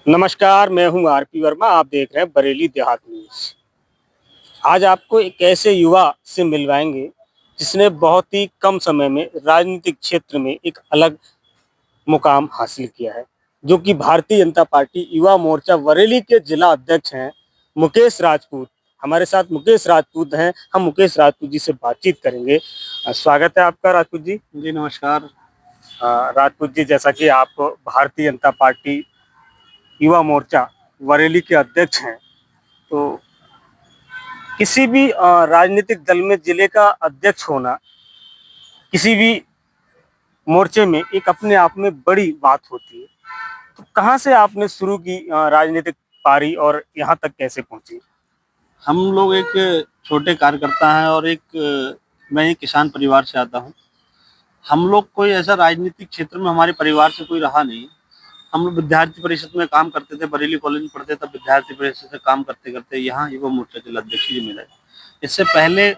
नमस्कार, मैं हूं आरपी वर्मा। आप देख रहे हैं बरेली देहात न्यूज़। आज आपको एक ऐसे युवा से मिलवाएंगे जिसने बहुत ही कम समय में राजनीतिक क्षेत्र में एक अलग मुकाम हासिल किया है, जो कि भारतीय जनता पार्टी युवा मोर्चा बरेली के जिला अध्यक्ष हैं मुकेश राजपूत। हमारे साथ मुकेश राजपूत हैं। हम मुकेश राजपूत जी से बातचीत करेंगे। स्वागत है आपका राजपूत जी। जी नमस्कार। राजपूत जी, जैसा कि आप भारतीय जनता पार्टी युवा मोर्चा बरेली के अध्यक्ष हैं, तो किसी भी राजनीतिक दल में जिले का अध्यक्ष होना किसी भी मोर्चे में एक अपने आप में बड़ी बात होती है। तो कहाँ से आपने शुरू की राजनीतिक पारी और यहाँ तक कैसे पहुंची? हम लोग एक छोटे कार्यकर्ता हैं और मैं एक किसान परिवार से आता हूँ। हम लोग कोई ऐसा राजनीतिक क्षेत्र में हमारे परिवार से कोई रहा नहीं। हम लोग विद्यार्थी परिषद में काम करते थे, बरेली कॉलेज में पढ़ते, तब विद्यार्थी परिषद से काम करते करते यहाँ युवा मोर्चा जिला अध्यक्ष की जिम्मेदारी। इससे पहले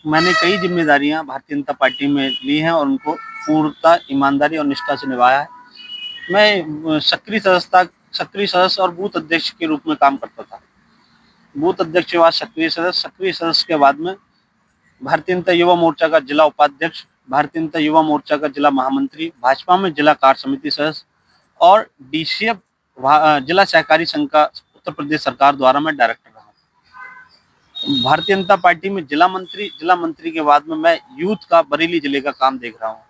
मैंने कई जिम्मेदारियां भारतीय जनता पार्टी में ली हैं और उनको पूर्णतः ईमानदारी और निष्ठा से निभाया है। मैं सक्रिय सदस्य और बूथ अध्यक्ष के रूप में काम करता था। बूथ अध्यक्ष के बाद सक्रिय सदस्य के बाद में भारतीय जनता युवा मोर्चा का जिला उपाध्यक्ष, भारतीय जनता युवा मोर्चा का जिला महामंत्री, भाजपा में जिला कार्य समिति सदस्य और डीसीएफ जिला सहकारी संघ का उत्तर प्रदेश सरकार द्वारा मैं डायरेक्टर रहा हूँ। भारतीय जनता पार्टी में जिला मंत्री के बाद में मैं यूथ का बरेली जिले का काम देख रहा हूँ।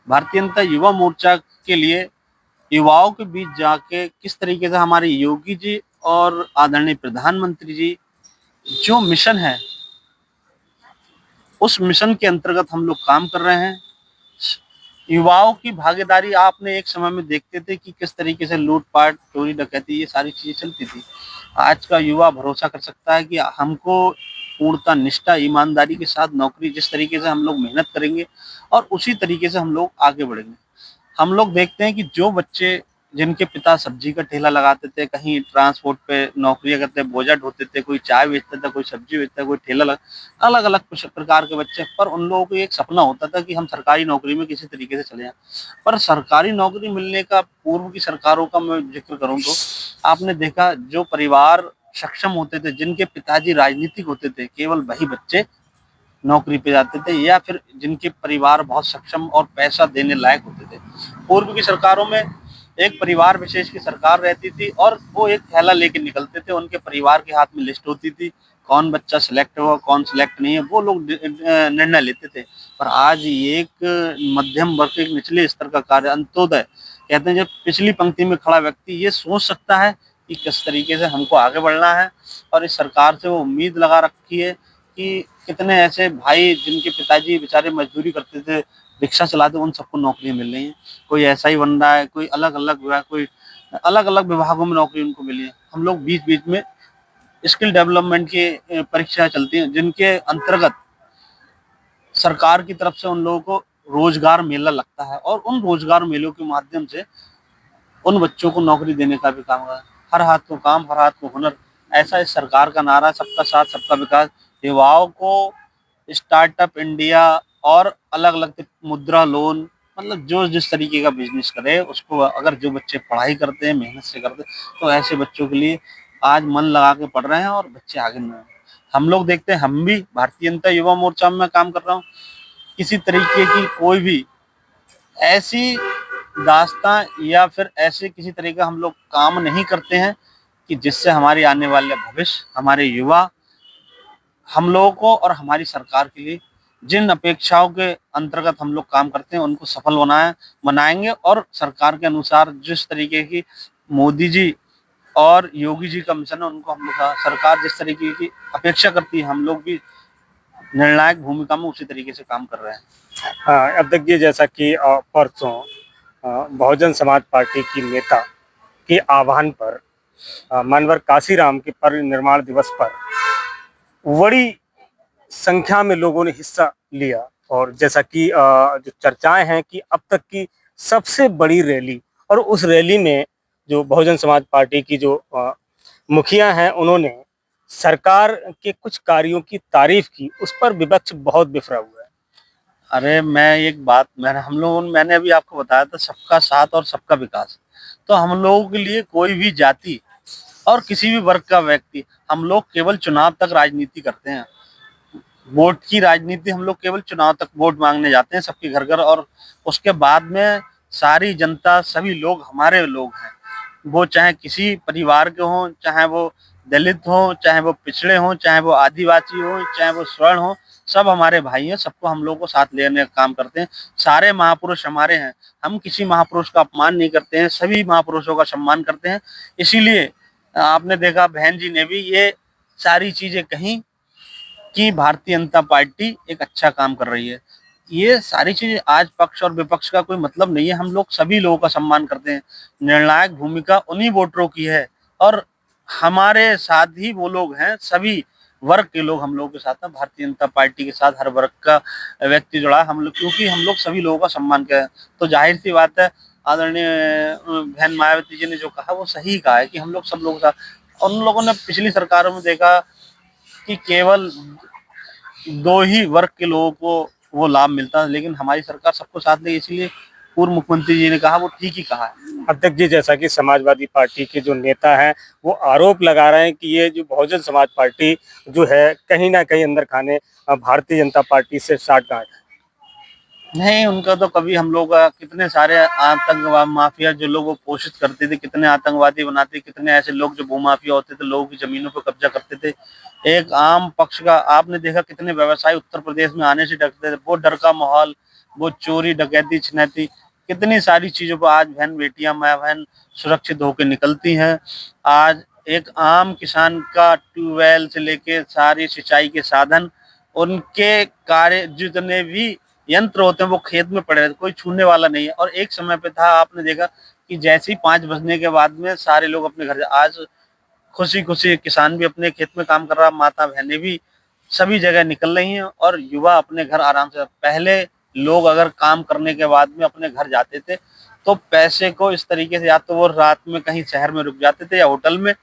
भारतीय जनता युवा मोर्चा के लिए युवाओं के बीच जाके किस तरीके से हमारे योगी जी और आदरणीय प्रधानमंत्री जी जो मिशन है, उस मिशन के अंतर्गत हम लोग काम कर रहे हैं। युवाओं की भागीदारी आपने एक समय में देखते थे कि किस तरीके से लूटपाट, चोरी डकैती, ये सारी चीजें चलती थी। आज का युवा भरोसा कर सकता है कि हमको पूर्णतः निष्ठा, ईमानदारी के साथ नौकरी, जिस तरीके से हम लोग मेहनत करेंगे और उसी तरीके से हम लोग आगे बढ़ेंगे। हम लोग देखते हैं कि जो बच्चे जिनके पिता सब्जी का ठेला लगाते थे, कहीं ट्रांसपोर्ट पे नौकरियां करते, बोझा ढोते थे, कोई चाय बेचता था, कोई सब्जी बेचता, कोई ठेला लगा, अलग अलग प्रकार के बच्चे, पर उन लोगों को एक सपना होता था कि हम सरकारी नौकरी में किसी तरीके से चले जाएं। पर सरकारी नौकरी मिलने का पूर्व की सरकारों का मैं जिक्र करूं तो आपने देखा जो परिवार सक्षम होते थे, जिनके पिताजी राजनीतिक होते थे, केवल वही बच्चे नौकरी पे जाते थे, या फिर जिनके परिवार बहुत सक्षम और पैसा देने लायक होते थे। पूर्व की सरकारों में एक परिवार विशेष की सरकार रहती थी और वो एक थैला लेके निकलते थे, उनके परिवार के हाथ में लिस्ट होती थी, कौन बच्चा सिलेक्ट हुआ, कौन सिलेक्ट नहीं है, वो लोग निर्णय लेते थे। पर आज एक मध्यम वर्ग के निचले स्तर का कार्य, अंत्योदय कहते हैं, जब पिछली पंक्ति में खड़ा व्यक्ति ये सोच सकता है कि किस तरीके से हमको आगे बढ़ना है, और इस सरकार से वो उम्मीद लगा रखी है कि कितने ऐसे भाई जिनके पिताजी बेचारे मजदूरी करते थे, रिक्शा चलाते, उन सबको नौकरियां मिल रही हैं। कोई ऐसा ही बन रहा है, कोई अलग अलग विभागों में नौकरी उनको मिली है। हम लोग बीच बीच में स्किल डेवलपमेंट की परीक्षाएं चलती हैं, जिनके अंतर्गत सरकार की तरफ से उन लोगों को रोजगार मेला लगता है, और उन रोजगार मेलों के माध्यम से उन बच्चों को नौकरी देने का भी काम है। हर हाथ को काम, हर हाथ को हुनर, ऐसा इस सरकार का नारा, सबका साथ सबका विकास। युवाओं को स्टार्टअप इंडिया और अलग अलग मुद्रा लोन, मतलब जो जिस तरीके का बिजनेस करे उसको, अगर जो बच्चे पढ़ाई करते हैं, मेहनत से करते हैं, तो ऐसे बच्चों के लिए आज मन लगा के पढ़ रहे हैं और बच्चे आगे नहीं हैं। हम लोग देखते हैं, हम भी भारतीय जनता युवा मोर्चा में काम कर रहा हूँ, किसी तरीके की कोई भी ऐसी दास्तां या फिर ऐसे किसी तरह का हम लोग काम नहीं करते हैं कि जिससे हमारे आने वाले भविष्य, हमारे युवा, हम लोगों को और हमारी सरकार के लिए जिन अपेक्षाओं के अंतर्गत हम लोग काम करते हैं उनको सफल बनाएंगे, और सरकार के अनुसार जिस तरीके की मोदी जी और योगी जी का मिशन है, उनको हम लोग, सरकार जिस तरीके की अपेक्षा करती है, हम लोग भी निर्णायक भूमिका में उसी तरीके से काम कर रहे हैं। अध्यक्ष जी, जैसा कि परसों बहुजन समाज पार्टी की नेता के आह्वान पर मानवर काशीराम के परिनिर्माण दिवस पर बड़ी संख्या में लोगों ने हिस्सा लिया, और जैसा कि जो चर्चाएं हैं कि अब तक की सबसे बड़ी रैली, और उस रैली में जो बहुजन समाज पार्टी की जो मुखिया हैं, उन्होंने सरकार के कुछ कार्यों की तारीफ की, उस पर विपक्ष बहुत बिफरा हुआ है। अरे मैं एक बात, मैंने अभी आपको बताया था, सबका साथ और सबका विकास। तो हम लोगों के लिए कोई भी जाति और किसी भी वर्ग का व्यक्ति, हम लोग केवल चुनाव तक राजनीति करते हैं। वोट की राजनीति हम लोग केवल चुनाव तक वोट मांगने जाते हैं सबके घर घर, और उसके बाद में सारी जनता, सभी लोग हमारे लोग हैं। वो चाहे किसी परिवार के हों, चाहे वो दलित हों, चाहे वो पिछड़े हों, चाहे वो आदिवासी हों, चाहे वो स्वर्ण हों, सब हमारे भाई हैं। सबको हम लोग को साथ लेने का काम करते हैं। सारे महापुरुष हमारे हैं। हम किसी महापुरुष का अपमान नहीं करते हैं, सभी महापुरुषों का सम्मान करते हैं। इसीलिए आपने देखा बहन जी ने भी ये सारी चीजें कही कि भारतीय जनता पार्टी एक अच्छा काम कर रही है। ये सारी चीजें, आज पक्ष और विपक्ष का कोई मतलब नहीं है। हम लोग सभी लोगों का सम्मान करते हैं। निर्णायक भूमिका उन्हीं वोटरों की है, और हमारे साथ ही वो लोग हैं, सभी वर्ग के लोग हम लोगों के साथ हैं। भारतीय जनता पार्टी के साथ हर वर्ग का व्यक्ति जुड़ा है हम लोग, क्योंकि हम लोग सभी लोगों का सम्मान करें। तो जाहिर सी बात है, आदरणीय बहन मायावती जी ने जो कहा वो सही कहा है कि हम लोग सब लोग साथ। उन लोगों ने पिछली सरकारों में देखा कि केवल 2 ही वर्ग के लोगों को वो लाभ मिलता है, लेकिन हमारी सरकार सबको साथ ले, इसलिए पूर्व मुख्यमंत्री जी ने कहा वो ठीक ही कहा है। अध्यक्ष जी, जैसा कि समाजवादी पार्टी के जो नेता हैं वो आरोप लगा रहे हैं कि ये जो बहुजन समाज पार्टी जो है कहीं ना कहीं अंदर खाने भारतीय जनता पार्टी से साठगांठ है। नहीं, उनका तो कभी हम लोग कितने सारे आतंकवाद माफिया जो लोग वो पोषित करते थे, कितने आतंकवादी बनाते, कितने ऐसे लोग जो भूमाफिया होते थे, लोगों की जमीनों पर कब्जा करते थे। एक आम पक्ष का आपने देखा कितने व्यवसायी उत्तर प्रदेश में आने से डरते थे। वो डर का माहौल, वो चोरी डकैती छिनैती, कितनी सारी चीजों पर आज बहन बेटियां माँ बहन सुरक्षित होकर निकलती हैं। आज एक आम किसान का ट्यूबवेल से लेके सारी सिंचाई के साधन, उनके कार्य जितने भी यंत्र होते हैं वो खेत में पड़े रहते, कोई छूने वाला नहीं है। और एक समय पे था, आपने देखा कि जैसे ही 5 बजने के बाद में सारे लोग अपने घर, आज खुशी खुशी किसान भी अपने खेत में काम कर रहा, माता बहनें भी सभी जगह निकल रही हैं, और युवा अपने घर आराम से। पहले लोग अगर काम करने के बाद में अपने घर जाते थे तो पैसे को इस तरीके से, या तो वो रात में कहीं शहर में रुक जाते थे या होटल में,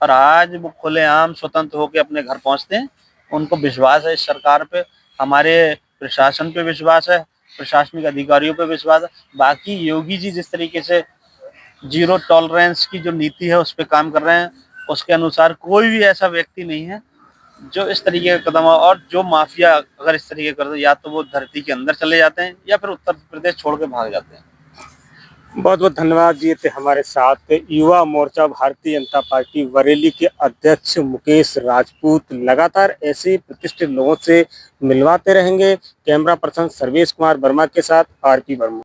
और आज वो खुलेआम स्वतंत्र होकर अपने घर पहुंचते हैं। उनको विश्वास है इस सरकार पे, हमारे प्रशासन पे विश्वास है, प्रशासनिक अधिकारियों पे विश्वास है। बाकी योगी जी जिस तरीके से जीरो टॉलरेंस की जो नीति है उस पर काम कर रहे हैं, उसके अनुसार कोई भी ऐसा व्यक्ति नहीं है जो इस तरीके का कदम, और जो माफिया अगर इस तरीके करते हैं, या तो वो धरती के अंदर चले जाते हैं या फिर उत्तर प्रदेश छोड़ के भाग जाते हैं। बहुत बहुत धन्यवाद जी। थे हमारे साथ युवा मोर्चा भारतीय जनता पार्टी बरेली के अध्यक्ष मुकेश राजपूत। लगातार ऐसे प्रतिष्ठित लोगों से मिलवाते रहेंगे। कैमरा पर्सन सर्वेश कुमार वर्मा के साथ आरपी वर्मा।